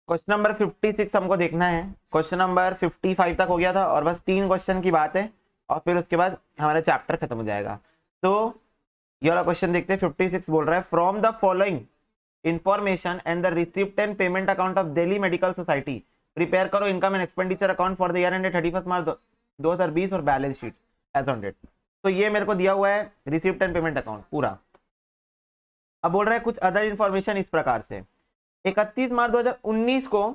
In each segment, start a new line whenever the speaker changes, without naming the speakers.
Question number 56 हमको देखना है। क्वेश्चन नंबर 55 तक हो गया था और बस 3 क्वेश्चन की बात है और फिर उसके बाद हमारा चैप्टर खत्म हो जाएगा। तो ये वाला क्वेश्चन देखते हैं। 56 बोल रहा है from the following information and the receipt and payment account of Delhi medical society prepare करो income and expenditure account for the year ended 31 March 2020 और balance sheet as on date. तो ये मेरे को दिया हुआ है रिसिप्ट एंड पेमेंट अकाउंट पूरा। अब बोल रहा है कुछ अदर इंफॉर्मेशन इस प्रकार से। 31 मार्च 2019 को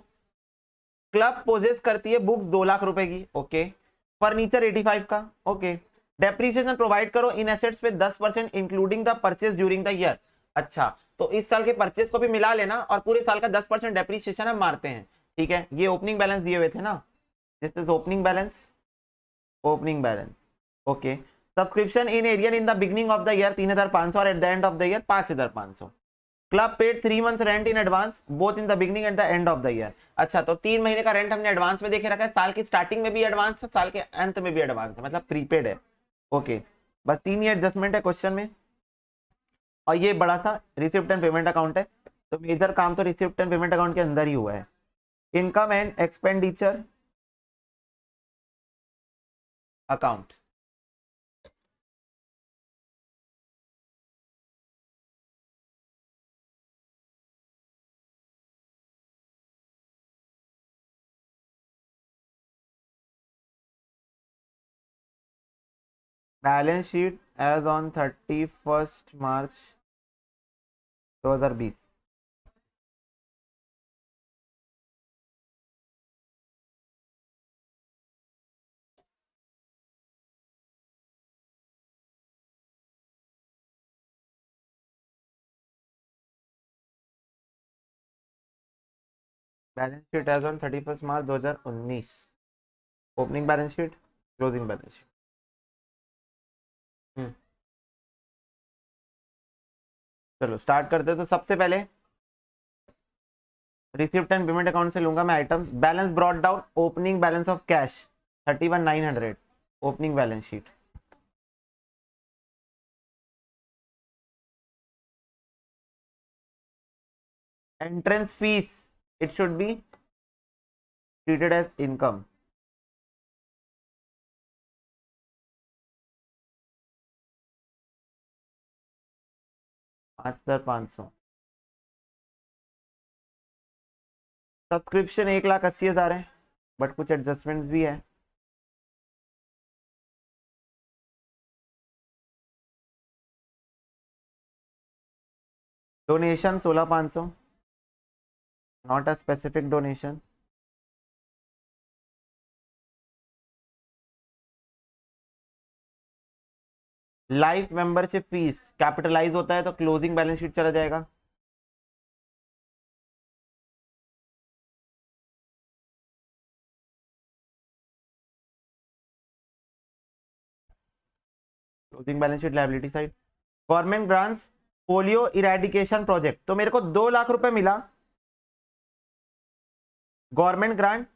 क्लब पोजेस करती है बुक्स 2 लाख रुपए की, ओके। फर्नीचर 85 का, ओके। डेप्रिसिएशन प्रोवाइड करो इन एसेट्स पे 10% including the purchase during the year. अच्छा, तो इस साल के परचेज को भी मिला लेना और पूरे साल का 10% डेप्रिसिएशन हम मारते हैं, ठीक है। ये ओपनिंग बैलेंस दिए हुए थे ना, this is opening balance, opening balance, okay. Subscription in arrears in the beginning of the year 3500 और at the end of the year 5500। Club paid 3 months rent in advance both in the beginning and the end of the year. अच्छा, तो 3 महीने का rent हमने advance में देखे रखा है, साल की स्टार्टिंग में भी एडवांस है, साल के अंत में भी एडवांस है, मतलब प्रीपेड है, ओके। बस 3 ही एडजस्टमेंट है क्वेश्चन में। और ये बड़ा सा रिसिप्ट एंड पेमेंट अकाउंट है, तो मेजर काम तो रिसिप्ट एंड पेमेंट अकाउंट के अंदर ही हुआ है। Income and expenditure account, balance sheet as on 31 March 2020। Balance sheet as on 31 March 2019। Opening balance sheet, closing balance sheet. चलो स्टार्ट करते हैं। तो सबसे पहले रिसिप्ट एंड पेमेंट अकाउंट से लूंगा मैं items. Balance brought down, opening balance of cash 31,900, opening balance sheet. Entrance fees, it should be treated as income, 5,500। Subscription 1,80,000 है, बट कुछ एडजस्टमेंट्स भी है। Donation 16,500, not a specific donation. Life membership fees capitalise होता है तो closing balance sheet चला जाएगा। Closing balance sheet liability side. Government grants polio eradication project, तो मेरे को 2 लाख रुपए मिला government grant,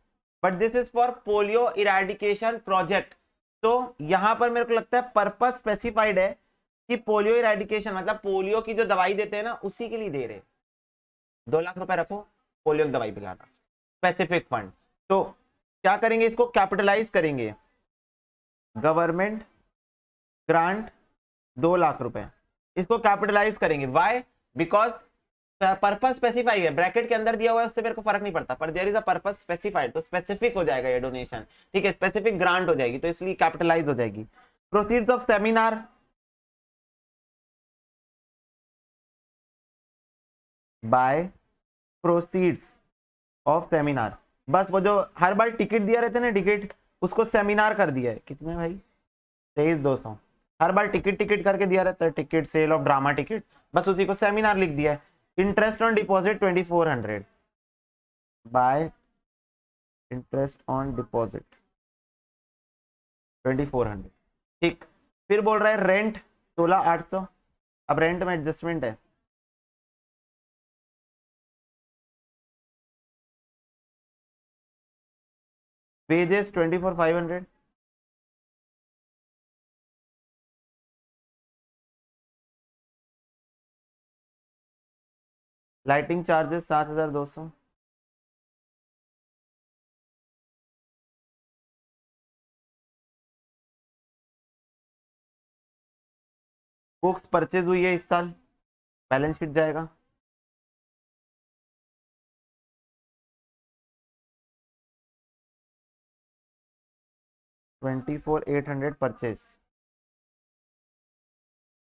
but this is for polio eradication project. तो यहां पर मेरे को लगता है पर्पस स्पेसिफाइड है कि पोलियो इरेडिकेशन मतलब पोलियो की जो दवाई देते हैं ना उसी के लिए दे रहे। 2 लाख रुपए रखो, पोलियो की दवाई पिलाना, स्पेसिफिक फंड। तो क्या करेंगे, इसको कैपिटलाइज करेंगे। गवर्नमेंट ग्रांट 2 लाख रुपए, इसको कैपिटलाइज करेंगे। वाई? बिकॉज पर्पस स्पेसिफाई है, ब्रैकेट के अंदर दिया हुआ है, उससे मेरे को फर्क नहीं पड़ता, पर there is a purpose specified, तो स्पेसिफिक हो जाएगा ये डोनेशन, ठीक है। स्पेसिफिक ग्रांट हो जाएगी तो इसलिए कैपिटलाइज हो जाएगी। Proceeds of seminar by proceeds of seminar, बस वो जो हर बार टिकट दिया रहते ना टिकट, उसको सेमिनार कर दिया है। कितने भाई? 23,200। हर बार टिकट टिकट करके दिया रहता है, ticket sale of drama ticket, बस उसी को सेमिनार लिख दिया है। Interest on deposit 2,400 by interest on deposit 2,400, ठीक। फिर बोल रहा है रेंट 16,800। अब रेंट में एडजस्टमेंट है। Wages 24,500। Lighting charges 7,200। Books purchase हुई है इस साल, बैलेंस शीट जाएगा। $24,800 purchase.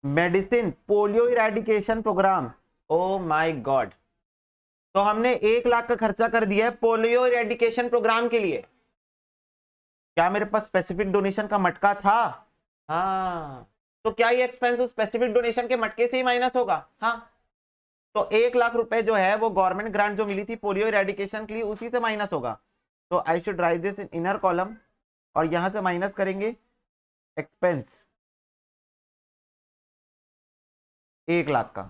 Medicine polio eradication programme, oh my god, तो हमने 1 लाख का खर्चा कर दिया है पोलियो इरेडिकेशन प्रोग्राम के लिए। क्या मेरे पास स्पेसिफिक डोनेशन का मटका था? हाँ, तो क्या ये एक्सपेंस उस स्पेसिफिक डोनेशन के मटके से ही माइनस होगा? हाँ, तो 1 लाख रुपए जो है वो गवर्नमेंट ग्रांट जो मिली थी पोलियो इरेडिकेशन के लिए, उसी से माइनस होगा। तो I should write this in inner column, और यहां से माइनस करेंगे एक्सपेंस 1 लाख का।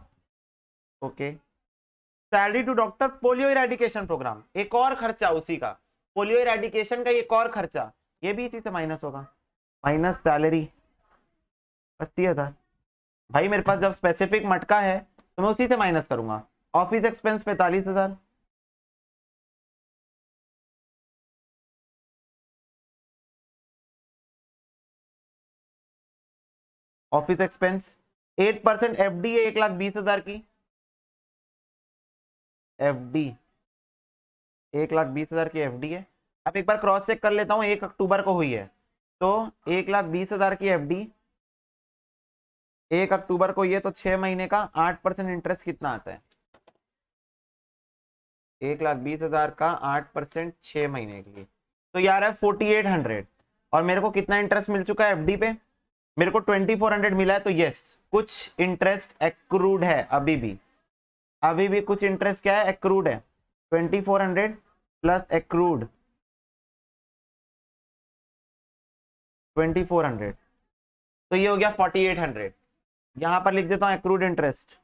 Okay, salary to doctor polio eradication programme, एक और खर्चा उसी का, पोलियो इरेडिकेशन का एक और खर्चा, ये भी इसी से माइनस होगा। Minus salary 80,000। भाई मेरे पास जब स्पेसिफिक मटका है तो मैं उसी से माइनस करूंगा। Office expense 45,000। Office expense 8% FD है 1,20,000 की, एफडी 1,20,000 की एफडी है। अब एक बार क्रॉस चेक कर लेता हूँ, 1 अक्टूबर को हुई है, तो 1,20,000 की एफडी 1 अक्टूबर को ये, तो 6 महीने का 8% इंटरेस्ट कितना आता है? 1,20,000 का 8% 6 महीने के लिए, तो यार है 4,800। और मेरे को कितना इंटरेस्ट मिल चुका है एफडी पे? मेरे को 2,400 मिला है। तो यस, कुछ इंटरेस्ट एक्रूड है, अभी भी कुछ इंटरेस्ट क्या है? एक्रूड है। 2,400 प्लस एक्रूड 2,400, तो ये हो गया 4,800। यहां पर लिख देता हूं accrued interest.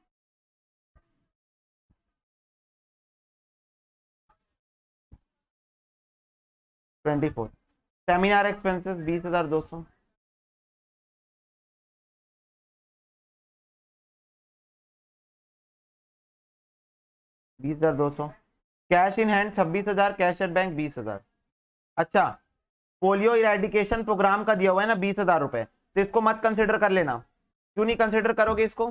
Seminar expenses 20,200, cash in hand 26,000, cash at bank 20,000। अच्छा, पोलियो इरेडिकेशन प्रोग्राम का दिया हुआ है ना 20,000 रुपए, तो इसको मत कंसिडर कर लेना। क्यों नहीं कंसिडर करोगे इसको?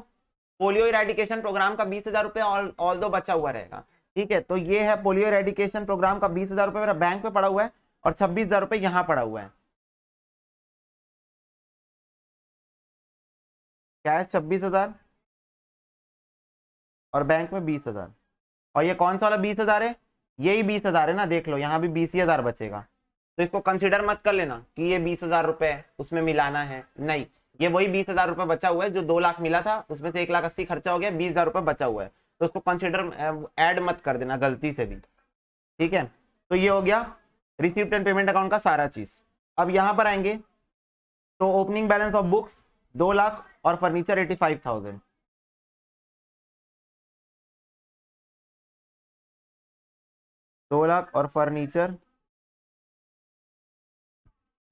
पोलियो इरेडिकेशन प्रोग्राम का 20,000 रुपए ऑल दो बचा हुआ रहेगा। ठीक है, तो ये है पोलियो इरेडिकेशन प्रोग्राम का 20,000 रुपए मेरा बैंक पे पड़ा हुआ है, और 26,000 रुपए यहाँ पड़ा हुआ है। कैश 26,000 और बैंक में 20,000, और ये कौन सा वाला 20,000 है? यही 20,000 है ना, देख लो यहाँ भी 20,000 बचेगा। तो इसको कंसिडर मत कर लेना कि ये 20,000 रुपए उसमें मिलाना है, नहीं, ये वही 20,000 रुपए बचा हुआ है जो 2 लाख मिला था, उसमें से 1,80,000 खर्चा हो गया, 20,000 रुपए बचा हुआ है, तो उसको कंसिडर ऐड मत कर देना गलती से भी। ठीक है, तो ये हो गया रिसीप्ट एंड पेमेंट अकाउंट का सारा चीज। अब यहां पर आएंगे तो opening balance of books 2 lakh और फर्नीचर 85,000। 2 लाख और फर्नीचर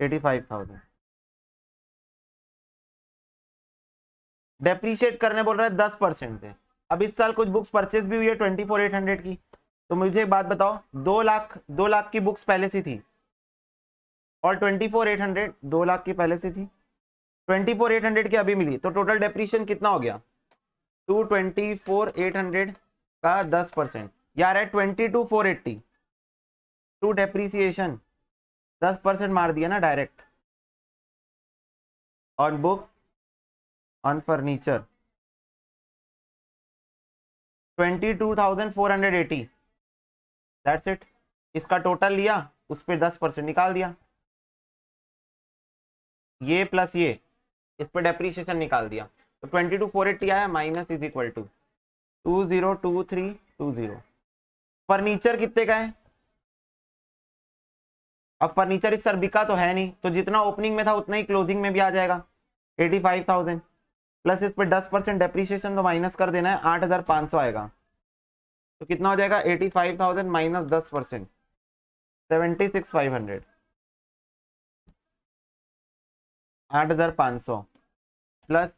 85,000। डेप्रीशिएट करने बोल रहा है 10% से। अब इस साल कुछ बुक्स परचेज भी हुई है 24,800 की, तो मुझे एक बात बताओ, 2 लाख की बुक्स पहले से थी, और 24,800 2 लाख की पहले से थी, 24,800 की अभी मिली, तो टोटल डेप्रीशिएशन कितना हो गया? 24,800 का 10% यार है 22,480। टू डेप्रीसिएशन 10% मार दिया ना direct, on books on furniture 22,480, that's it. इसका टोटल लिया, उस पर 10% निकाल दिया, ये प्लस ये, इस पर डेप्रीसिएशन निकाल दिया, तो 22,480 आया, minus is equal to 20,2320। Furniture कितने का है? अब फर्नीचर इस सर बिका तो है नहीं, तो जितना ओपनिंग में था उतना ही क्लोजिंग में भी आ जाएगा, 85,000 प्लस इस पर 10% डेप्रीसिएशन तो माइनस कर देना है, 8,500 आएगा। तो कितना हो जाएगा? 85,000 माइनस 10%, 76,500। 8,500 प्लस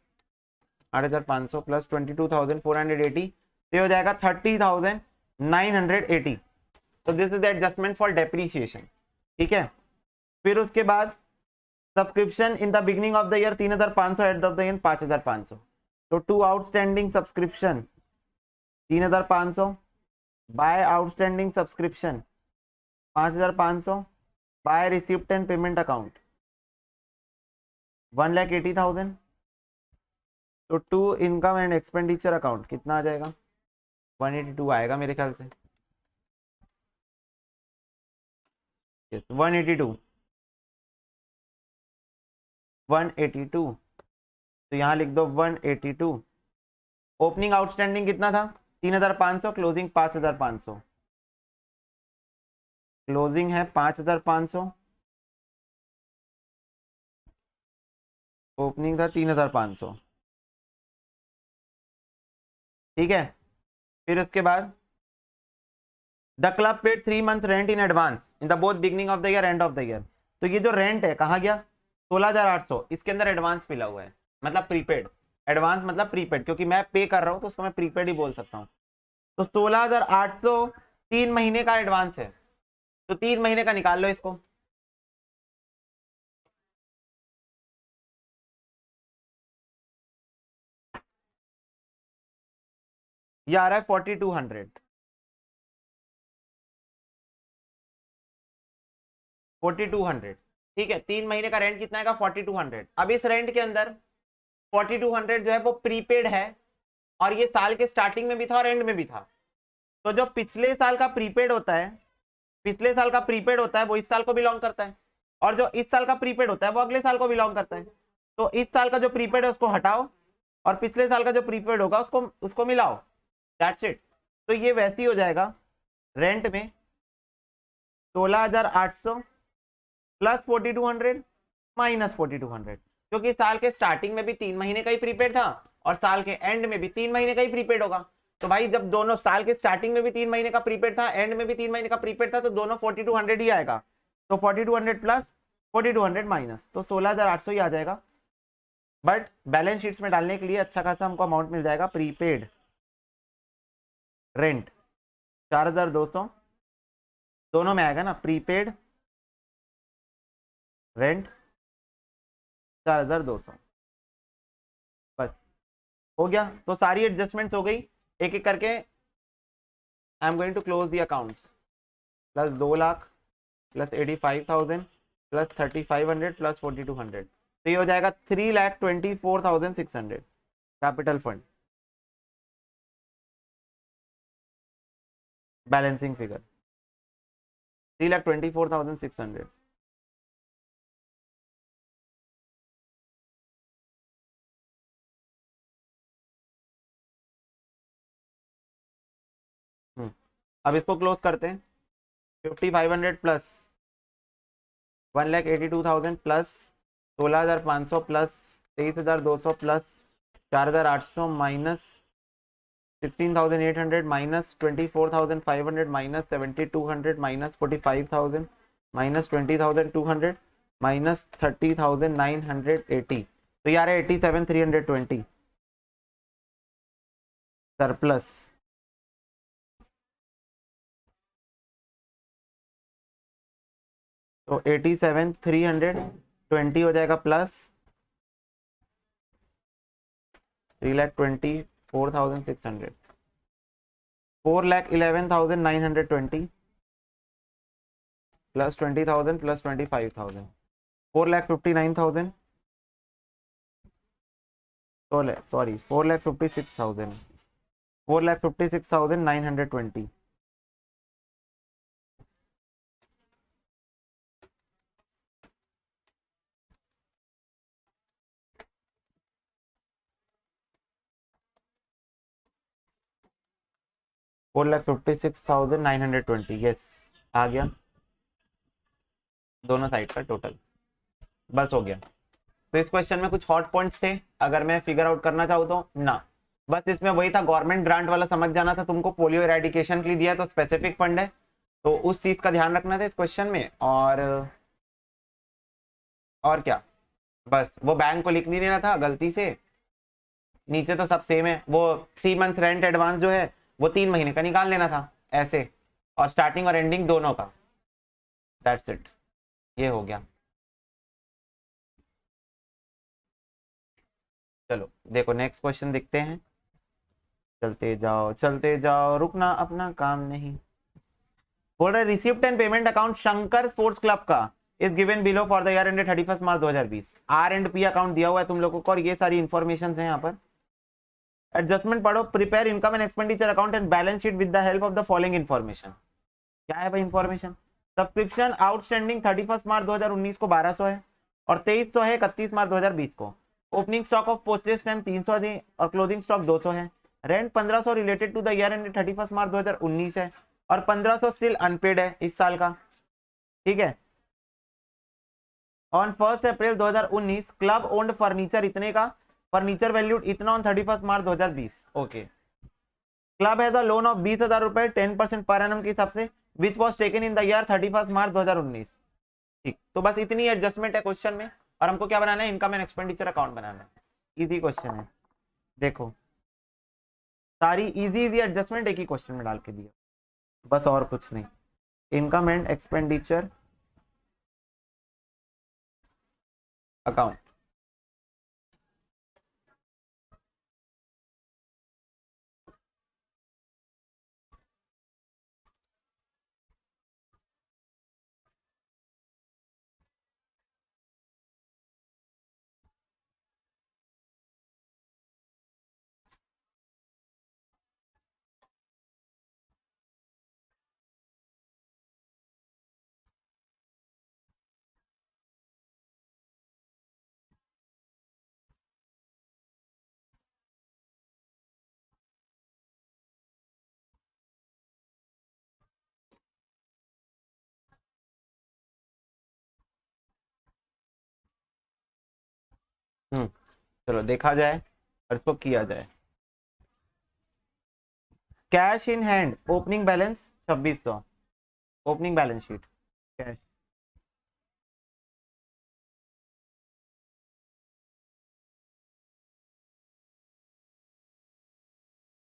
8,500 प्लस 22,480, तो हो जाएगा 30,980। तो this is the adjustment for depreciation. ठीक है, फिर उसके बाद subscription in the beginning of the year 3,500, end of the year 5,500। तो to outstanding subscription 3,500, by outstanding subscription 5,500, by receipt and payment account 1,80,000। तो to income and expenditure account कितना आ जाएगा? 182 आएगा मेरे ख्याल से। यस 182, 182। तो यहाँ लिख दो 182। ओपनिंग आउटस्टैंडिंग कितना था? 3,500, क्लोजिंग 5,500, क्लोजिंग है 5,500, ओपनिंग था 3,500। ठीक है, फिर उसके बाद the club paid 3 months rent in advance in the both beginning of the year and of the year. तो ये जो रेंट है कहाँ गया? 16,800, इसके अंदर एडवांस मिला हुआ है, मतलब प्रीपेड। एडवांस मतलब प्रीपेड, क्योंकि मैं पे कर रहा हूँ तो उसको मैं प्रीपेड ही बोल सकता हूँ। तो 16,800 3 महीने का एडवांस है, तो 3 महीने का निकाल लो इसको। ये आ रहा है 4,200, 4,200। ठीक है, 3 महीने का रेंट कितना है? 4,200। अब इस रेंट के अंदर 4,200 जो है वो प्रीपेड है, और ये साल के स्टार्टिंग में भी था और एंड में भी था। तो जो पिछले साल का प्रीपेड होता है, पिछले साल का प्रीपेड होता है वो इस साल को बिलोंग करता है, और जो इस साल का प्रीपेड होता है वो अगले साल को बिलोंग करता है। तो इस साल का जो प्रीपेड है उसको हटाओ, और पिछले साल का जो प्रीपेड होगा उसको उसको मिलाओ, दैट्स इट। तो ये वैसे ही हो जाएगा, रेंट में 16,800 प्लस 4,200 माइनस 4,200, क्योंकि साल के स्टार्टिंग में भी 3 महीने का ही प्रीपेड था और साल के एंड में भी 3 महीने का ही प्रीपेड होगा। तो भाई जब दोनों साल के स्टार्टिंग में भी 3 महीने का प्रीपेड था, एंड में भी 3 महीने का प्रीपेड था, तो दोनों 4,200 ही आएगा। तो 4,200 प्लस 4,200 माइनस, तो 16,800 ही आ जाएगा। बट बैलेंस शीट्स में डालने के लिए अच्छा खासा हमको अमाउंट मिल जाएगा। प्रीपेड रेंट 4,200, दोनों में आएगा ना, प्रीपेड रेंट 4,200, बस हो गया। तो सारी एडजस्टमेंट्स हो गई एक एक करके। I am going to close the accounts. Plus 2 lakh plus 85,000 plus 3,500 plus 4,200, तो ये हो जाएगा 3,24,600 कैपिटल फंड, बैलेंसिंग फिगर 3,24,600। अब इसको क्लोज करते हैं। 5,500 plus 1,82,000 plus 16,500 plus 23,200 plus 4,800 minus 16,800 minus 24,500 minus 7,200 minus 45,000 minus 20,200 minus 30,980, तो यार 87,320 सरप्लस। तो 87,320 हो जाएगा plus 3,24,600, 4,11,920 plus 20,000 plus 25,000, 4,59,000, sorry 4,56,000, 4,56,920। $4,56,920, yes आ गया दोनों साइड का टोटल, बस हो गया। तो इस क्वेश्चन में कुछ हॉट पॉइंट्स थे, अगर मैं फिगर आउट करना चाहूँ तो ना, बस इसमें वही था, गवर्नमेंट ग्रांट वाला समझ जाना था तुमको। पोलियो इरेडिकेशन के लिए दिया तो स्पेसिफिक फंड है, तो उस चीज का ध्यान रखना था इस क्वेश्चन में। और क्या, बस वो बैंक को लिख नहीं देना था गलती से, नीचे तो सब सेम है। वो 3 months रेंट एडवांस जो है वो 3 महीने का निकाल लेना था ऐसे, और स्टार्टिंग और एंडिंग दोनों का, दैट्स इट, ये हो गया। चलो देखो नेक्स्ट क्वेश्चन देखते हैं। चलते जाओ, रुकना अपना काम नहीं। बोल रहे receipt and payment account Shankar sports club का is given below for the year ended 31 March 2020। R and P account दिया हुआ है तुम लोगों को और ये सारी इंफॉर्मेशन है यहाँ पर। एडजस्टमेंट पढ़ो, prepare income and expenditure account and balance sheet with the help of the following information. क्या है भाई इंफॉर्मेशन? सब्सक्रिप्शन आउटस्टैंडिंग 31 मार्च 2019 को 1200 है और 2300 है 31 मार्च 2020 को। Opening stock of postage stamp 300 है और क्लोजिंग स्टॉक 200 है। Rent 1500 related to the year ended 31 March 2019 है और 1500 स्टिल अनपेड है इस साल का। ठीक है। On 1 April 2019 club owned furniture इतने का, फर्नीचर वैल्यूड इतना on 31 March 2020। Okay. Club has a loan of 20,000 रुपए 10% पर एनम के हिसाब से which was taken in the year 31 March 2019। ठीक, तो बस इतनी एडजस्टमेंट है क्वेश्चन में और हमको क्या बनाना है? इनकम एंड एक्सपेंडिचर अकाउंट बनाना है। इजी क्वेश्चन है, देखो सारी इजी इजी एडजस्टमेंट एक ही क्वेश्चन में डाल के दिया, बस और कुछ नहीं। Income and expenditure account. चलो देखा जाए और इसको किया जाए। Cash in hand opening balance 2600। Opening balance sheet cash.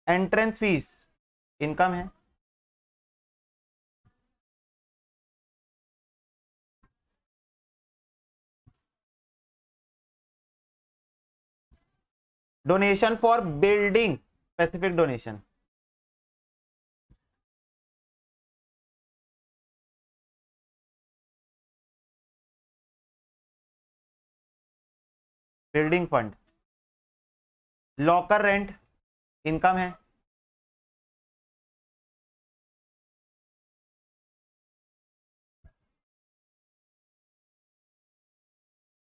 Entrance fees income है। Donation for building specific donation. Building fund. Locker rent income है।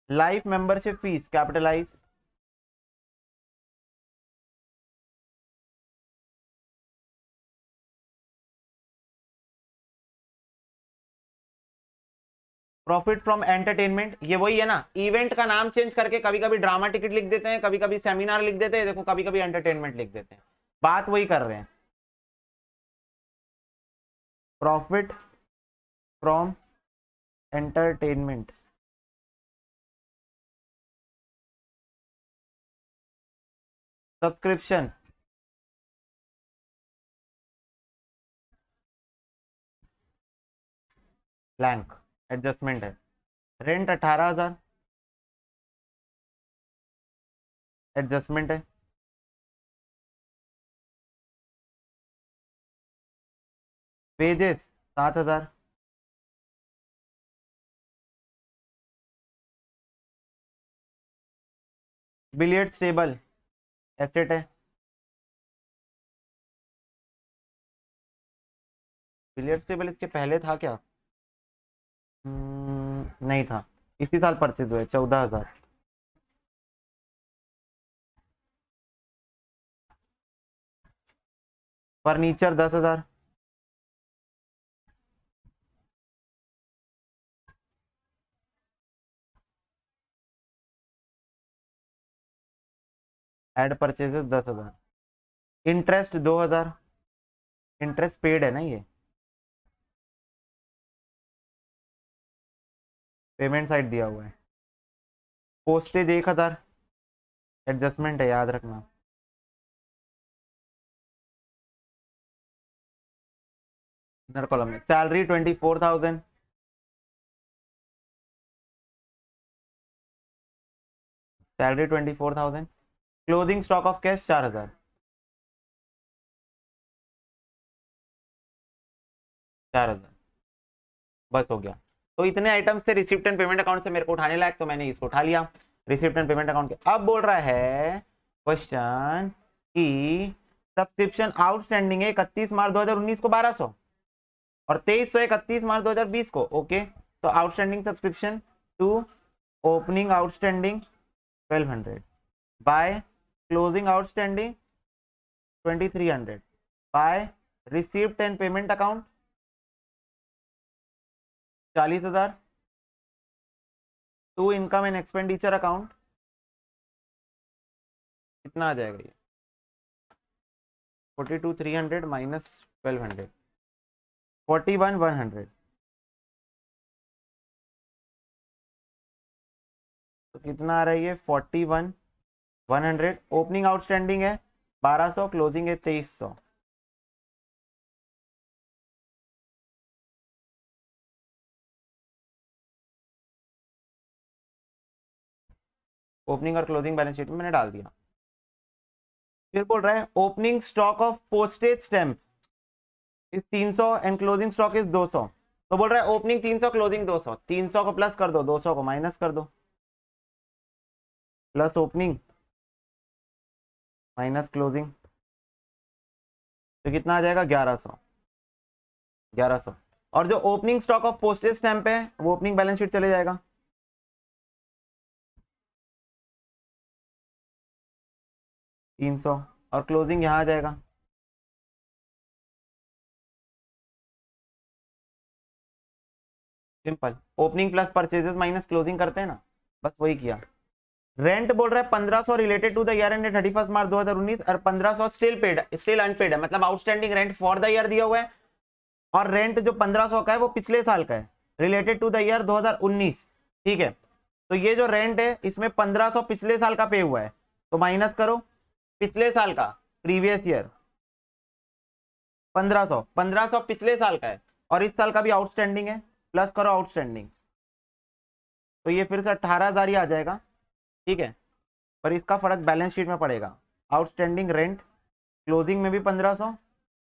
Life membership fees capitalise. Profit from entertainment, ये वही है ना, इवेंट का नाम चेंज करके कभी कभी ड्रामा टिकट लिख देते हैं, कभी कभी सेमिनार लिख देते हैं, देखो कभी कभी एंटरटेनमेंट लिख देते हैं, बात वही कर रहे हैं। Profit from entertainment. Subscription blank adjustment है। रेंट 18,000 एडजस्टमेंट है। पेजेस 7,000। बिलियर्ड्स टेबल एसेट है। बिलियर्ड्स टेबल इसके पहले था क्या? नहीं था, इसी साल परचेज हुए 14,000। Furniture 10,000। Add purchases 10,000। Interest 2,000। Interest paid है ना ये, पेमेंट साइड दिया हुआ है। पोस्टेज 1,000 एडजस्टमेंट है, याद रखना। इनर कॉलम में salary 24,000। Salary 24,000। Closing stock of cash 4000, 4000 बस हो गया। तो इतने आइटम से रिसिप्ट एंड पेमेंट अकाउंट से मेरे को उठाने लायक, तो मैंने इसको उठा लिया रिसिप्ट एंड पेमेंट अकाउंट के। अब बोल रहा है क्वेश्चन कि सब्सक्रिप्शन आउटस्टैंडिंग है 31 मार्च 2019 को 1200 और 23 मार्च 2020 को। ओके, तो outstanding subscription to opening outstanding 1200 by closing outstanding 2300 by receipt and payment account 40,000 to income and expenditure account. कितना आ जाएगा ये? 42,300 माइनस 1200, 41,100। तो कितना आ रहा है ये? 41,100। ओपनिंग आउटस्टैंडिंग है 1200, क्लोजिंग है 2300। ओपनिंग और क्लोजिंग बैलेंस शीट में मैंने डाल दिया। फिर बोल रहा है opening stock of postage stamp is 300 and closing stock is 200। तो बोल रहा है ओपनिंग 300 क्लोजिंग 200, 300 को प्लस कर दो, 200 को माइनस कर दो, प्लस ओपनिंग माइनस क्लोजिंग, तो कितना आ जाएगा? 1100, 1100। और जो opening stock of postage stamp है वो ओपनिंग बैलेंस शीट चले जाएगा, 300, और क्लोजिंग यहाँ आ जाएगा। Simple, opening plus purchases minus closing करते हैं ना, बस वही किया। रेंट बोल रहा है 1500 related to the year end 31 March 2019 और 1500 स्टिल पेड, स्टिल अनपेड है, मतलब outstanding rent for the year दिया हुआ है। और रेंट जो 1500 का है वो पिछले साल का है, रिलेटेड टू द ईयर 2019। ठीक है, तो ये जो रेंट है इसमें 1500 पिछले साल का पे हुआ है, तो माइनस करो पिछले साल का, प्रीवियस ईयर 1500, 1500 पिछले साल का है और इस साल का भी आउटस्टैंडिंग है, प्लस करो आउटस्टैंडिंग, तो ये फिर से 18,000 ही आ जाएगा। ठीक है, पर इसका फर्क बैलेंस शीट में पड़ेगा। आउटस्टैंडिंग रेंट क्लोजिंग में भी 1500,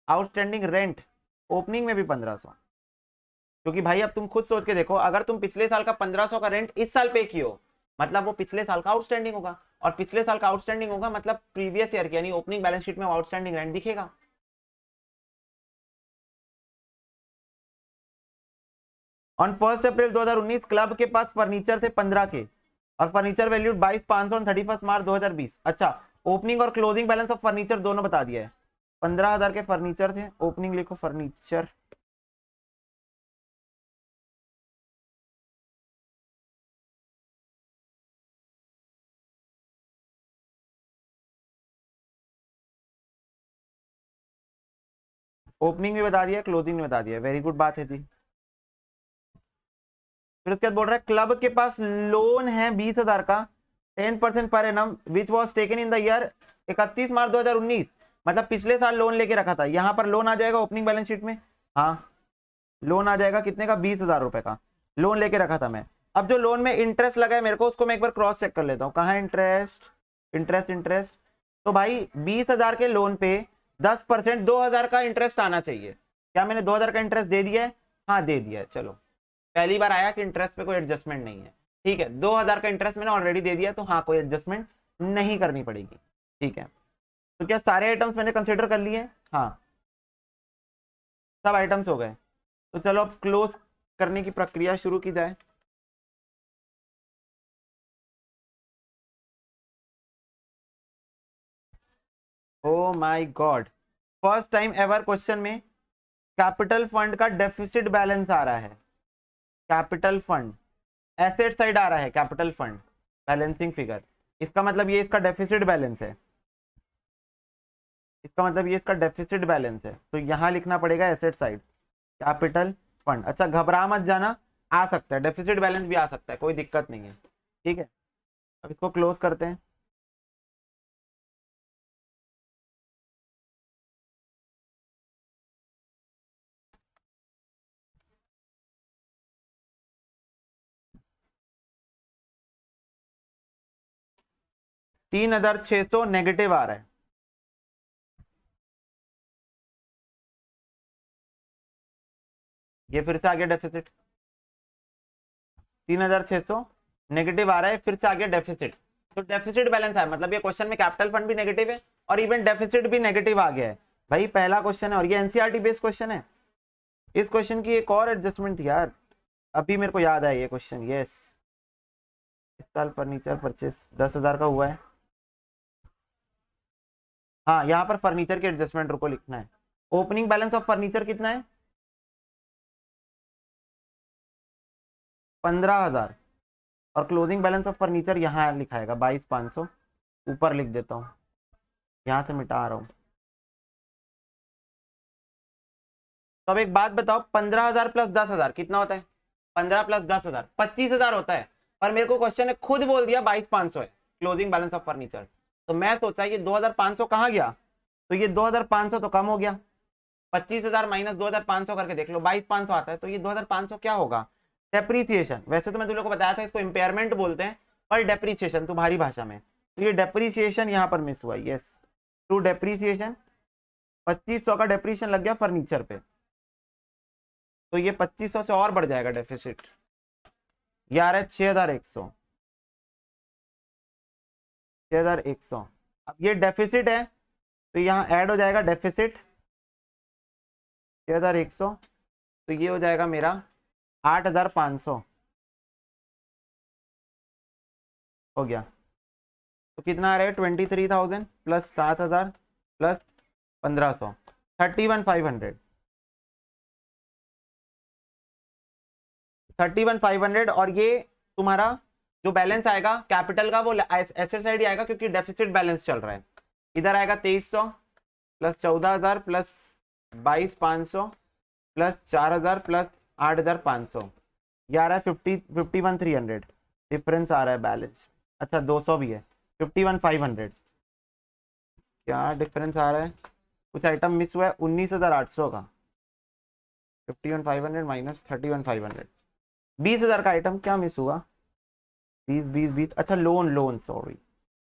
आउटस्टैंडिंग रेंट ओपनिंग में भी 1500। क्योंकि भाई अब तुम खुद सोच के देखो, अगर तुम पिछले साल का 1500 का रेंट इस साल पे कियो, मतलब वो पिछले साल का आउटस्टैंडिंग होगा, और पिछले साल का आउटस्टैंडिंग होगा मतलब प्रीवियस ईयर की, यानी ओपनिंग बैलेंस शीट में आउटस्टैंडिंग रेंट दिखेगा। ऑन 1 अप्रैल 2019 क्लब के पास फर्नीचर थे 15 के और फर्नीचर वैल्यूड 22,500 ऑन 31 मार्च 2020। अच्छा, ओपनिंग और क्लोजिंग बैलेंस ऑफ फर्नीचर दोनों बता दिया है। 15,000 के फर्नीचर थे, ओपनिंग लिखो फर्नीचर, ओपनिंग भी बता दिया, क्लोजिंग भी बता दिया, वेरी गुड बात है जी। फिर उसके बाद बोल रहा है क्लब के पास लोन है 20,000 का, 10% per annum which was taken in the year 31 March 2019, मतलब पिछले साल लोन लेके रखा था। यहाँ पर लोन आ जाएगा ओपनिंग बैलेंस शीट में, हाँ लोन आ जाएगा कितने का? 20,000 रुपए का लोन लेके रखा था मैं। अब जो लोन में इंटरेस्ट लगा है मेरे को, उसको मैं एक बार क्रॉस चेक कर लेता हूँ, कहाँ इंटरेस्ट, इंटरेस्ट इंटरेस्ट। तो भाई 20,000 के लोन पे 10% 2,000 का इंटरेस्ट आना चाहिए। क्या मैंने 2,000 का इंटरेस्ट दे दिया है? हाँ दे दिया है, चलो पहली बार आया कि इंटरेस्ट पे कोई एडजस्टमेंट नहीं है। ठीक है, 2,000 का इंटरेस्ट मैंने ऑलरेडी दे दिया, तो हाँ कोई एडजस्टमेंट नहीं करनी पड़ेगी। ठीक है, तो क्या सारे आइटम्स मैंने कंसिडर कर लिए? हाँ सब आइटम्स हो गए, तो चलो अब क्लोज करने की प्रक्रिया शुरू की जाए। ओ my God, first time ever question में कैपिटल फंड का डेफिसिट बैलेंस आ रहा है। कैपिटल फंड एसेट साइड आ रहा है, कैपिटल फंड बैलेंसिंग फिगर, इसका मतलब ये इसका डेफिसिट बैलेंस है, इसका मतलब ये इसका डेफिसिट बैलेंस है, तो यहां लिखना पड़ेगा एसेट साइड कैपिटल फंड। अच्छा घबरा मत जाना, आ सकता है डेफिसिट बैलेंस भी आ सकता है, कोई दिक्कत नहीं है। ठीक है, अब इसको क्लोज करते हैं। 3,600 नेगेटिव आ रहा है। ये फिर से आ गया डेफिसिट, 3,600 नेगेटिव आ रहा है, फिर से आ गया डेफिसिट। तो डेफिसिट बैलेंस है, मतलब ये क्वेश्चन में कैपिटल फंड भी नेगेटिव है और इवन डेफिसिट भी नेगेटिव आ गया है। भाई पहला क्वेश्चन है और ये एनसीईआरटी बेस्ड क्वेश्चन है। इस क्वेश्चन की एक और एडजस्टमेंट थी यार, अभी मेरे को याद आया ये क्वेश्चन। यस, इस साल फर्नीचर परचेस 10,000 का हुआ है। हाँ, यहाँ पर फर्नीचर के एडजस्टमेंट को लिखना है। ओपनिंग बैलेंस ऑफ फर्नीचर कितना है? 15,000 और क्लोजिंग बैलेंस ऑफ फर्नीचर यहाँ लिखाएगा 22,500। ऊपर लिख देता हूँ, यहाँ से मिटा रहा हूँ। तो अब एक बात बताओ, 15,000 प्लस 10,000 कितना होता है? 15 प्लस 10,000 25,000 होता है। पर मेरे को क्वेश्चन ने खुद बोल दिया 22,500 है क्लोजिंग बैलेंस ऑफ फर्नीचर। तो मैं सोचा ये 2,500 कहाँ गया? तो ये 2,500 तो कम हो गया। 25,000 माइनस 2,500 करके देख लो, 22,500 आता है। तो ये 2,500 क्या होगा? डेप्रीसिएशन। वैसे तो मैं तुम लोग को बताया था इसको इम्पेयरमेंट बोलते हैं, पर डेप्रीसिएशन तुम्हारी भाषा में। तो ये डेप्रीसिएशन यहाँ पर मिस हुआ। यस, टू डेप्रीसिएशन 2500 का डेप्रीसिएशन लग गया फर्नीचर पे, तो ये 2500 से और बढ़ जाएगा डेफिसिट। ये आ रहा है 6,100। 6,100। अब ये डेफिसिट है तो यहाँ ऐड हो जाएगा डेफिसिट 6,100, तो ये हो जाएगा मेरा 8,500 हो गया। तो कितना आ रहा है? 23,000 प्लस 7,000 प्लस 1,500, 31,500। 31,500। और ये तुम्हारा जो बैलेंस आएगा कैपिटल का वो एसेट साइड ही आएगा, क्योंकि डेफिसिट बैलेंस चल रहा है। इधर आएगा 2300 प्लस 14,000 प्लस 22,500 प्लस 4,000 प्लस 8,500, ये आ रहा है 51,300। डिफरेंस आ रहा है बैलेंस। अच्छा 200 भी है, 51,500। क्या डिफरेंस आ रहा है? कुछ आइटम मिस हुआ है, 19,800 का। 51,500 माइनस 31,500, 20,000 का आइटम क्या मिस हुआ? 20। अच्छा लोन, सॉरी।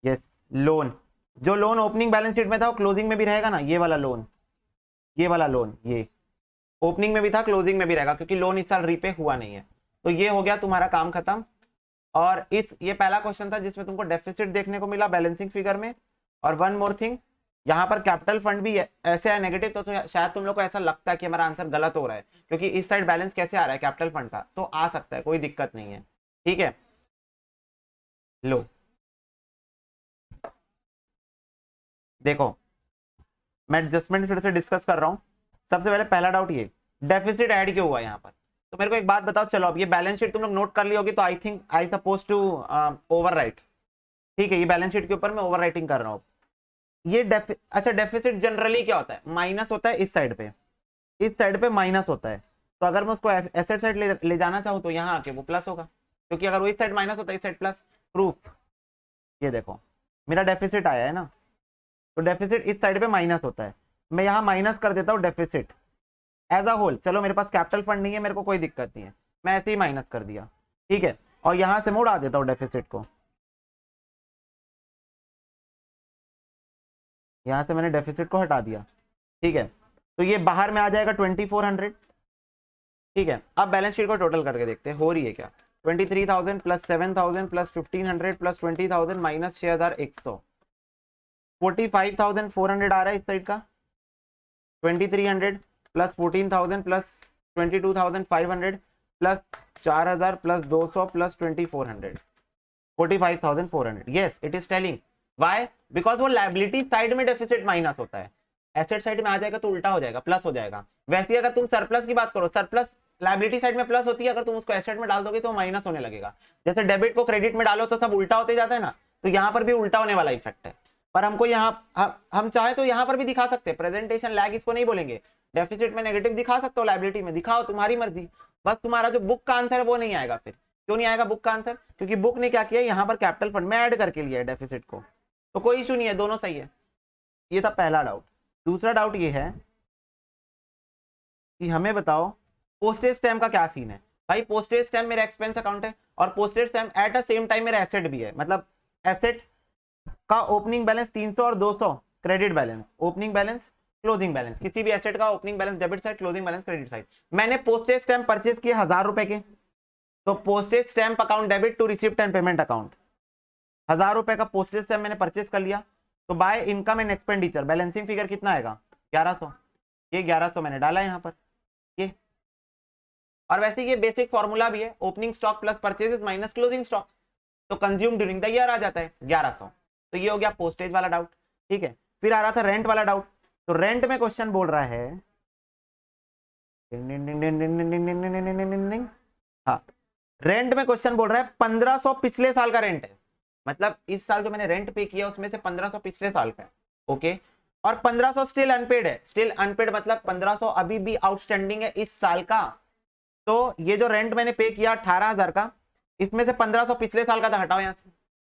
Yes, loan. जो लोन ओपनिंग बैलेंस शीट में था वो क्लोजिंग में भी रहेगा ना, ये वाला लोन। ये ओपनिंग में भी था, क्लोजिंग में भी रहेगा, क्योंकि लोन इस साल रीपे हुआ नहीं है। तो ये हो गया तुम्हारा काम खत्म। और ये पहला क्वेश्चन था जिसमें तुमको डेफिसिट देखने को मिला बैलेंसिंग फिगर में। और वन मोर थिंग, यहाँ पर कैपिटल फंड भी ऐसे है नेगेटिव, तो शायद तुम लोग को ऐसा लगता है कि हमारा आंसर गलत हो रहा है, क्योंकि इस साइड बैलेंस कैसे आ रहा है कैपिटल फंड का, तो आ सकता है, कोई दिक्कत नहीं है। ठीक है, लो देखो, मैं एडजस्टमेंट फिर से डिस्कस कर रहा हूँ। सबसे पहले पहला डाउट ये, डेफिसिट ऐड क्यों हुआ यहाँ पर? तो मेरे को एक बात बताओ, चलो अब ये बैलेंस शीट तुम लोग नोट कर ली होगी, तो I think I suppose to overwrite. ठीक है, ये बैलेंस शीट के ऊपर मैं ओवर राइटिंग कर रहा हूँ। ये अच्छा डेफिसिट जनरली क्या होता है? माइनस होता है इस साइड पे माइनस होता है। तो अगर मैं उसको एसेट साइड ले जाना चाहूँ तो यहाँ आके वो प्लस होगा, क्योंकि अगर वो इस साइड माइनस होता है इस साइड प्लस। प्रूफ, ये देखो मेरा डेफिसिट आया है ना, तो डेफिसिट इस साइड पे माइनस होता है, मैं यहाँ माइनस कर देता हूँ डेफिसिट एज अ होल। चलो मेरे पास कैपिटल फंड नहीं है, मेरे को कोई दिक्कत नहीं है, मैं ऐसे ही माइनस कर दिया। ठीक है, और यहाँ से मैं उड़ा देता हूँ डेफिसिट को, यहाँ से मैंने डेफिसिट को हटा दिया। ठीक है, तो ये बाहर में आ जाएगा 2,400। ठीक है, अब बैलेंस शीट को टोटल करके देखते हैं हो रही है क्या। 23,000 प्लस 7,000 प्लस 1,500 प्लस 20,000 माइनस 6,100, 45,400 आ रहा है इस साइड का। 2,300 plus 14,000 plus 22,500 plus 4,000 plus 200 plus 2,400, 45,400। Yes, it is telling why, because वो लायबिलिटी साइड में डेफिसिट माइनस होता है, एसेट साइड में आ जाएगा तो उल्टा हो जाएगा, प्लस हो जाएगा। वैसे अगर तुम सरप्लस की बात करो, सरप्लस लायबिलिटी साइड में प्लस होती है, अगर तुम उसको एसेट में डाल दोगे तो माइनस होने लगेगा। जैसे डेबिट को क्रेडिट में डालो तो सब उल्टा होते जाता है ना, तो यहाँ पर भी उल्टा होने वाला इफेक्ट है। पर हमको यहाँ हम चाहे तो यहाँ पर भी दिखा सकते हैं, प्रेजेंटेशन लैग इसको नहीं बोलेंगे। डेफिसिट में नेगेटिव दिखा सकते हो, लायबिलिटी में दिखाओ, तुम्हारी मर्जी। बस तुम्हारा जो बुक का आंसर है वो नहीं आएगा। फिर क्यों नहीं आएगा बुक का आंसर? क्योंकि बुक ने क्या किया, यहाँ पर कैपिटल फंड में ऐड करके लिया है डेफिसिट को, तो कोई इशू नहीं है, दोनों सही है। ये था पहला डाउट। दूसरा डाउट ये है कि हमें बताओ पोस्टेज स्टैम्प का क्या सीन है। भाई पोस्टेज स्टैम्प मेरा एक्सपेंस अकाउंट है और postage stamp at a same time मेरा एसेट भी है, मतलब एसेट का ओपनिंग बैलेंस 300 और 200 credit balance, opening balance closing balance, किसी भी एसेट का opening balance debit side, closing balance credit side. मैंने पोस्टेज स्टैम्प परचेज किए 1000 रुपए के, तो postage stamp account debit to receipt and payment account, 1000 रुपए का पोस्टेज स्टैम्प मैंने परचेज कर लिया, तो by income and expenditure balancing figure कितना आएगा 1100, ये 1100 मैंने डाला यहाँ पर ये। और वैसे ये बेसिक फॉर्मूला भी है, opening stock plus purchases minus closing stock, तो कंज्यूम ड्यूरिंग द ईयर आ जाता है 1100। तो ये हो गया पोस्टेज वाला डाउट, ठीक है। फिर आ रहा था रेंट वाला डाउट, तो रेंट में क्वेश्चन बोल रहा है, हाँ रेंट में क्वेश्चन बोल रहा है 1500 पिछले साल का रेंट है, मतलब इस साल जो मैंने रेंट पे किया उसमें से 1500 पिछले साल का है, ओके। और 1500 स्टिल अनपेड है, स्टिल अनपेड मतलब 1500 अभी भी आउटस्टैंडिंग है इस साल का। तो ये जो रेंट मैंने पे किया 18,000 का, इसमें से 1500 पिछले साल का था, हटाओ यहाँ से,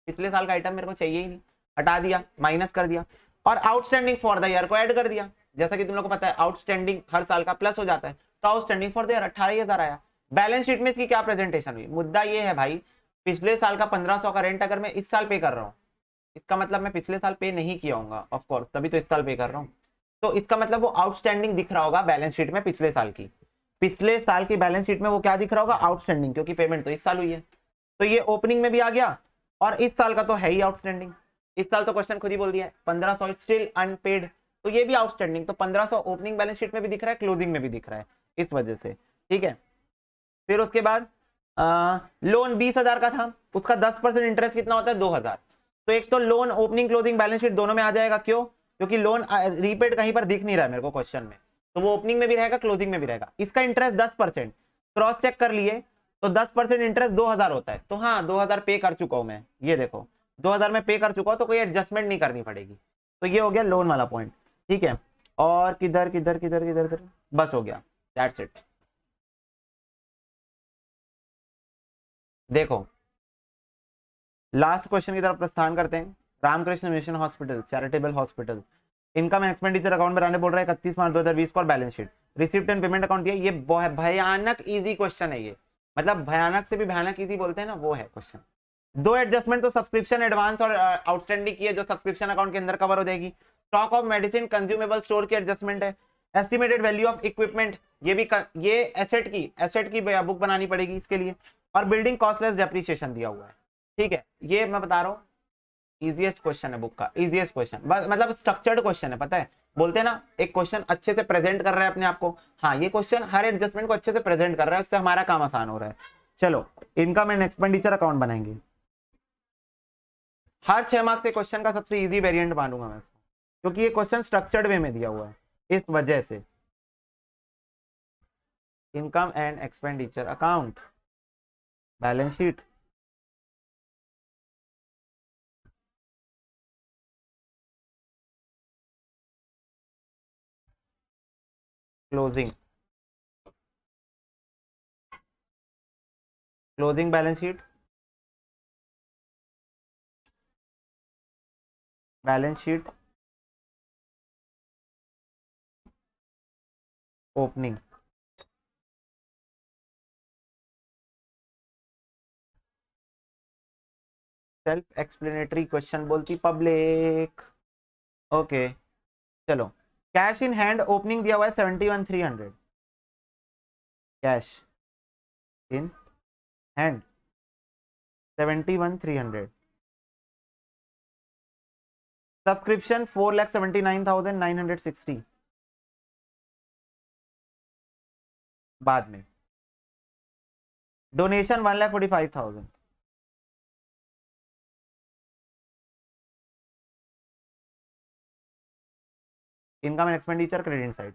पिछले साल का आइटम मेरे को चाहिए ही नहीं, हटा दिया, माइनस कर दिया, और आउटस्टैंडिंग फॉर द ईयर को ऐड कर दिया। जैसा कि तुम लोग को पता है आउटस्टैंडिंग हर साल का प्लस हो जाता है, तो आउटस्टैंडिंग फॉर द ईयर 18,000 आया। बैलेंस शीट में इसकी क्या प्रेजेंटेशन हुई, मुद्दा ये है भाई, पिछले साल का 1500 का रेंट अगर मैं इस साल पे कर रहा हूँ, इसका मतलब मैं पिछले साल पे नहीं किया होगा ऑफकोर्स, तभी तो इस साल पे कर रहा हूँ, तो इसका मतलब वो आउटस्टैंडिंग दिख रहा होगा बैलेंस शीट में पिछले साल की, पिछले साल की बैलेंस शीट में वो क्या दिख रहा होगा आउटस्टैंडिंग, क्योंकि पेमेंट तो इस साल हुई है। तो ये ओपनिंग में भी आ गया, और इस साल का तो है ही आउटस्टैंडिंग, इस साल तो क्वेश्चन खुद ही बोल दिया है 1500 स्टिल अनपेड, तो ये भी आउटस्टैंडिंग, तो 1500 ओपनिंग बैलेंस शीट में भी दिख रहा है, क्लोजिंग में भी दिख रहा है, इस वजह से, ठीक है। फिर उसके बाद लोन 20,000 का था, उसका 10% इंटरेस्ट कितना होता है 2,000, तो एक तो loan opening closing balance sheet दोनों में आ जाएगा, क्यों, क्योंकि लोन रीपेड कहीं पर दिख नहीं रहा है मेरे को क्वेश्चन में, तो वो ओपनिंग में भी रहेगा क्लोजिंग में भी रहेगा। इसका इंटरेस्ट 10%, क्रॉस चेक कर लिए तो 10% इंटरेस्ट 2,000 होता है, तो हाँ 2,000 पे कर चुका हूं मैं, ये देखो 2,000 में पे कर चुका हूं, तो कोई एडजस्टमेंट नहीं करनी पड़ेगी। तो ये हो गया लोन वाला पॉइंट, ठीक है। और किधर किधर किधर किधर किधर, बस हो गया, दैट्स इट। देखो लास्ट क्वेश्चन की तरफ प्रस्थान करते हैं। Ramakrishna mission hospital charitable hospital, income and expenditure account बनाने बोल रहा है 31 मार्च 2020 को, और balance sheet receipt and payment account दिया। ये भयानक इजी क्वेश्चन है ये, मतलब भयानक से भी भयानक इजी बोलते हैं ना, वो है क्वेश्चन। दो एडजस्टमेंट तो सब्सक्रिप्शन एडवांस और आउटस्टैंडिंग की है, जो सब्सक्रिप्शन अकाउंट के अंदर कवर हो जाएगी। Stock of medicine consumable store की एडजस्टमेंट है। एस्टिमेटेड वैल्यू ऑफ इक्विपमेंट, ये एसेट की बुक बनानी पड़ेगी इसके लिए। और बिल्डिंग कॉस्टलेस डेप्रिसिएशन दिया हुआ है, ठीक है। ये मैं बता रहा हूँ इजीएस्ट क्वेश्चन है बुक का, इजीएस्ट क्वेश्चन, बस मतलब स्ट्रक्चर्ड क्वेश्चन है, पता है बोलते हैं ना एक क्वेश्चन अच्छे से प्रेजेंट कर रहा है अपने आप को, हाँ ये क्वेश्चन हर एडजस्टमेंट को अच्छे से प्रेजेंट कर रहा है, उससे हमारा काम आसान हो रहा है। चलो इनकम एंड एक्सपेंडिचर अकाउंट बनाएंगे, हर 6 मार्क्स से क्वेश्चन का सबसे इजी वेरिएंट मानूंगा मैं इसको, क्योंकि ये क्वेश्चन स्ट्रक्चर्ड वे में दिया हुआ है, इस वजह से। Income and expenditure account, balance sheet, closing, closing balance sheet, balance sheet, opening. Self explanatory question बोलती पब्लिक, ओके। चलो कैश इन हैंड ओपनिंग दिया हुआ है 71,300, कैश इन हैंड 71,300, सब्सक्रिप्शन 4,79,960 बाद में, donation 1,45,000, income and expenditure credit side,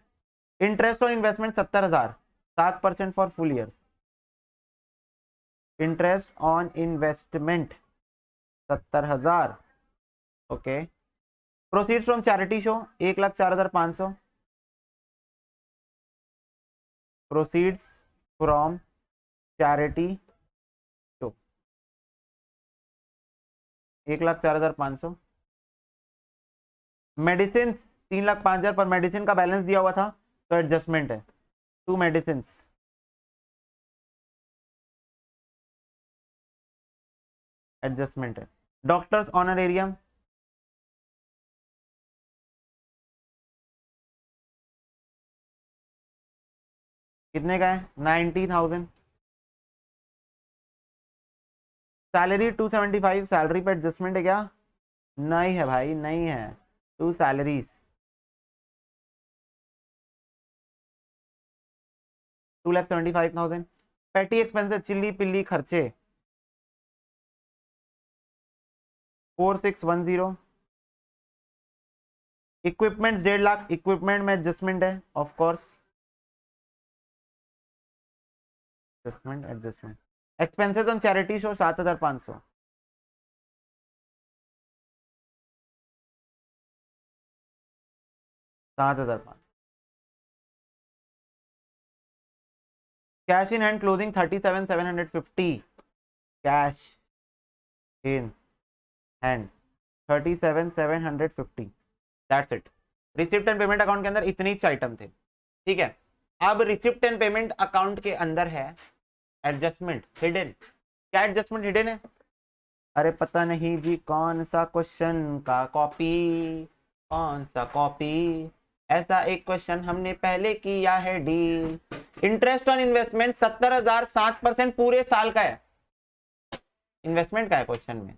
interest on investment 70,000, 7% for full year, interest on investment 70,000, okay. Proceeds from charity show 1,04,500, proceeds from charity show 1,04,500, medicine 3,05,000 पर medicine का balance दिया हुआ था, तो adjustment है, 2 medicine adjustment है। डॉक्टर्स ऑनरेरियम कितने का है? 90,000। सैलरी 275, सैलरी पे एडजस्टमेंट है क्या? नहीं है भाई, नहीं है। To salaries 2,75,000। पेटी एक्सपेंसेस चिल्ली पिल्ली खर्चे 4610। इक्विपमेंट्स 1.5 लाख, इक्विपमेंट में एडजस्टमेंट है of course, adjustment adjustment. Expenses on charity show 7,500। 7,500। Cash in hand closing 37,750। Cash in hand 37,750। That's it. Receipt and payment account के अंदर इतने ही आइटम थे, ठीक है। अब रिसिप्ट एंड पेमेंट अकाउंट के अंदर है एडजस्टमेंट हिडन। क्या एडजस्टमेंट हिडन है? अरे पता नहीं जी, कौन सा क्वेश्चन का कॉपी, कौन सा कॉपी। ऐसा एक क्वेश्चन हमने पहले किया है डील। इंटरेस्ट ऑन इन्वेस्टमेंट 70,000, 7% पूरे साल का है। इन्वेस्टमेंट का है क्वेश्चन में।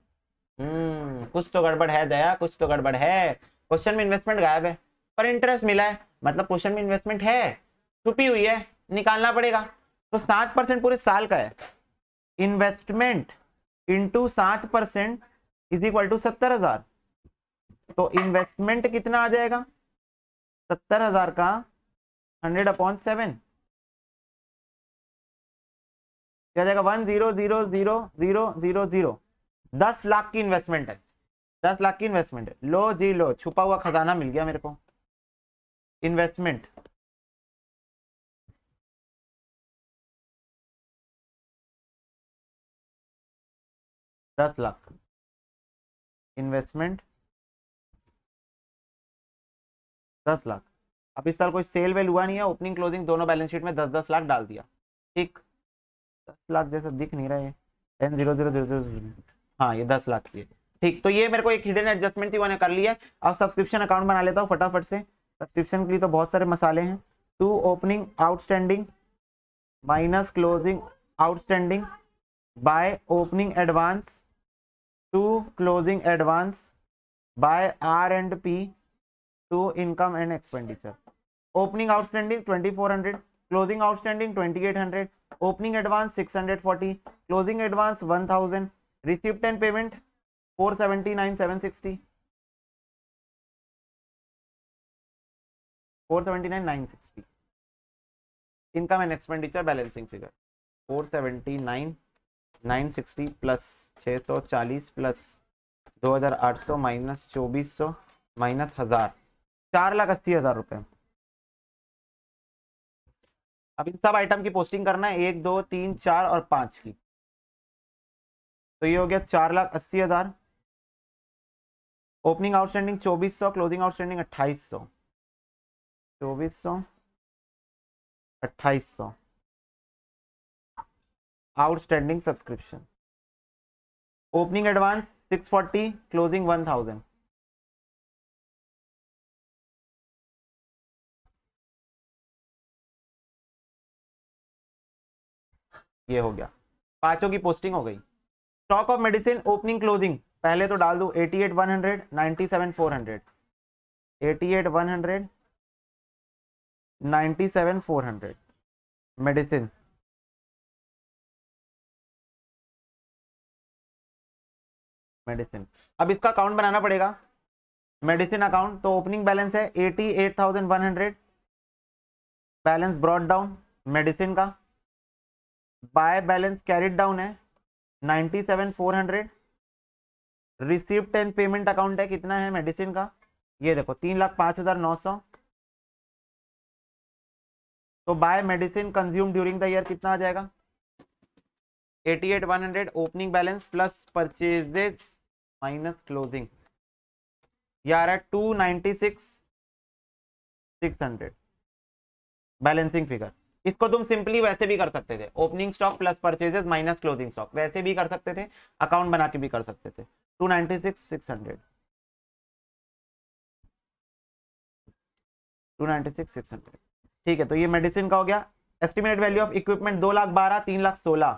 कुछ तो गड़बड़ है दया, कुछ तो गड़बड़ है। क्वेश्चन में इन्वेस्टमेंट गायब है पर इंटरेस्ट मिला है, मतलब क्वेश्चन में इन्वेस्टमेंट है, छुपी हुई है, निकालना पड़ेगा। तो 7% पूरे साल का है। Investment into 7% is equal to 70,000। तो इन्वेस्टमेंट कितना आ जाएगा? 70,000 का 100/7 क्या जाएगा? 1,000,000,000। 10 लाख की इन्वेस्टमेंट है, 10 लाख की इन्वेस्टमेंट है। लो जी लो, छुपा हुआ खजाना मिल गया मेरे को। Investment 10 lakh, investment 10 lakh. अब इस साल कोई सेल वेल हुआ नहीं है, ओपनिंग क्लोजिंग दोनों बैलेंस शीट में 10-10 लाख डाल दिया, ठीक। 10 लाख जैसा दिख नहीं रहा है, 10,000,000। हाँ ये 10 लाख की है, ठीक। तो ये मेरे को एक हिडन एडजस्टमेंट थी, वो कर लिया। अब सब्सक्रिप्शन अकाउंट बना लेता हूँ फटाफट से। सब्सक्रिप्शन के लिए तो बहुत सारे मसाले हैं। To opening outstanding minus closing outstanding by opening advance to closing advance by R&P to income and expenditure. Opening outstanding 2,400, closing outstanding 2,800, opening advance 640, closing advance 1,000, receipt and payment 479,760, 479,960। Income and expenditure balancing figure 479,960 plus 640 plus 2,800 minus 2,400 minus 1,000, 4,80,000 रुपए। अब इन सब item की posting करना है, 1 2 3 4 और 5 की। तो ये हो गया 4,80,000। Opening outstanding 2,400, closing outstanding 2,800, 2,400 2,800। Outstanding subscription opening advance 640, closing 1,000। ये हो गया, पांचों की पोस्टिंग हो गई। Stock of medicine opening closing पहले तो डाल दो 88,100, 97,400, 88,100, 97,400 मेडिसिन। मेडिसिन अब इसका अकाउंट बनाना पड़ेगा। मेडिसिन अकाउंट तो ओपनिंग बैलेंस है 88,100, बैलेंस ब्रॉट डाउन मेडिसिन का, बाय बैलेंस कैरिड डाउन है 97,400, रिसिप्ट एंड पेमेंट अकाउंट है कितना है मेडिसिन का, ये देखो 3,05,900। तो by medicine consume during the year कितना आ जाएगा? 88,100 opening balance plus purchases minus closing, ये आ रहा है 296,600 बैलेंसिंग फिगर। इसको तुम सिंपली वैसे भी कर सकते थे, opening stock plus purchases minus closing stock, वैसे भी कर सकते थे, अकाउंट बना के भी कर सकते थे। 296,600, 296,600, ठीक है। तो ये मेडिसिन का हो गया। Estimated value of equipment 2,12,000 3,16,000।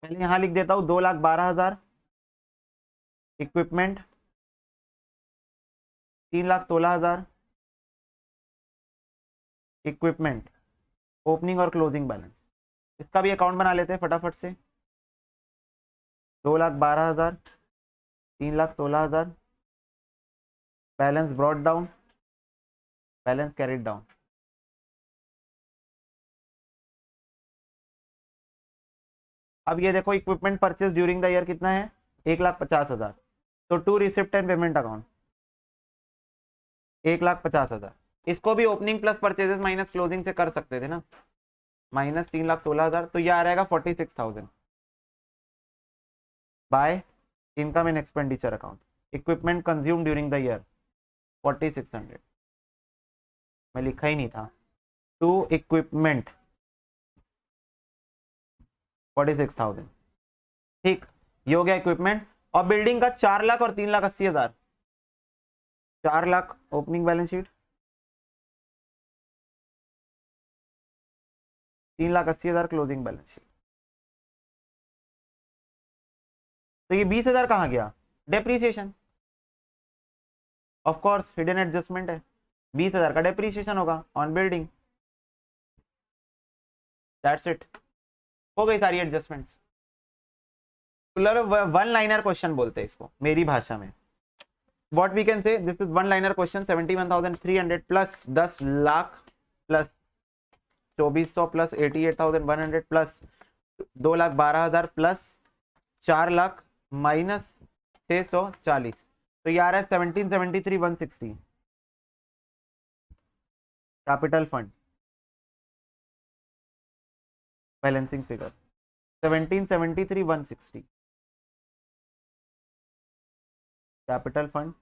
पहले यहां लिख देता हूं 2,12,000 इक्विपमेंट, 3,16,000 इक्विपमेंट, ओपनिंग और क्लोजिंग बैलेंस। इसका भी अकाउंट बना लेते हैं फटाफट से। 2,12,000 3,16,000 balance brought down, balance carried down. अब ये देखो equipment purchase during the year कितना है, 1,50,000। तो to receipt and payment account 1,50,000। इसको भी opening plus purchases minus closing से कर सकते थे ना, माइनस 3,16,000। तो ये आ रहेगा 46,000 by income and expenditure account. Equipment consume during the year 4600, मैं लिखा ही नहीं था। टू इक्विपमेंट 46,000, ठीक। ये हो गया इक्विपमेंट। और बिल्डिंग का 4 लाख और 3,80,000, 4 lakh opening balance sheet, 3,80,000 closing balance sheet. तो ये 20,000 कहाँ गया, depreciation. Of course hidden adjustment है, 20,000 का डेप्रीसिएशन होगा ऑन बिल्डिंग। दैट्स इट, हो गई सारी एडजस्टमेंट्स। वन लाइनर क्वेश्चन बोलते हैं इसको मेरी भाषा में। What we can say, this is one liner question. 71,300 plus 10 lakh plus 2,400 plus 88,100 plus 2,12,000 plus 4 lakh minus 640। तो ये आ रहा है 1773,160 capital fund balancing figure 1773,160 capital fund.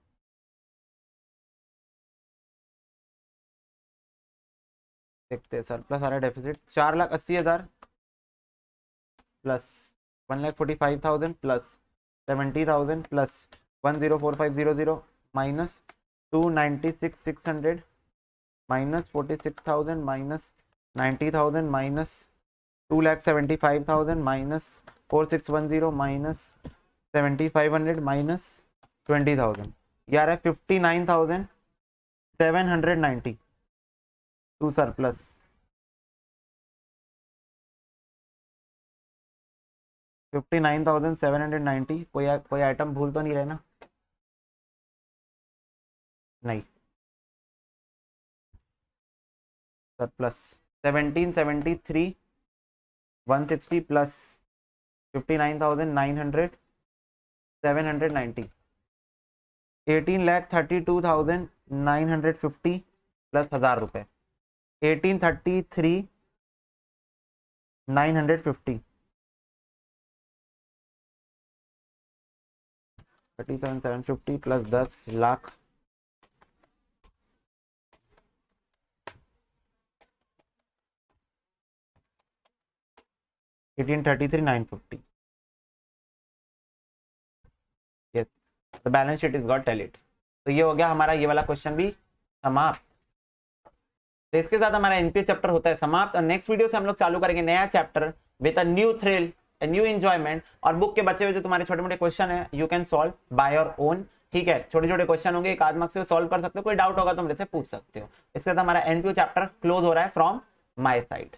देखते हैं सरप्लस आ रहा है, deficit 4,80,000 plus 1,45,000 plus 70,000 plus 104500 minus 296,600 minus 46,000 minus 90,000 minus 2,75,000 minus 4610 minus 7,500 minus 20,000। ये आ रहा है 59,790 टू सरप्लस। $59,790। कोई आइटम भूल तो नहीं रहे ना, नहीं। सरप्लस 1773,160 प्लस 59,900 790 18,32,950 प्लस 1,000 रुपए 18,33,950 37,750 plus 10 lakh 18,33,950। Yes, the balance sheet is got tallied. तो ये हो गया हमारा ये वाला क्वेश्चन भी समाप्त। तो इसके साथ हमारा एनपीए चैप्टर होता है समाप्त। और नेक्स्ट वीडियो से हम लोग चालू करेंगे नया chapter with a new thrill, a new enjoyment. और बुक के बचे हुए जो तुम्हारे छोटे मोटे क्वेश्चन है you can solve by your own, ठीक है। छोटे छोटे क्वेश्चन होंगे, एक आध मार्क्स से सॉल्व कर सकते हो, कोई डाउट होगा तो मेरे से पूछ सकते हो। इसके साथ हमारा एनपीए चैप्टर क्लोज हो रहा है फ्रॉम माय साइड।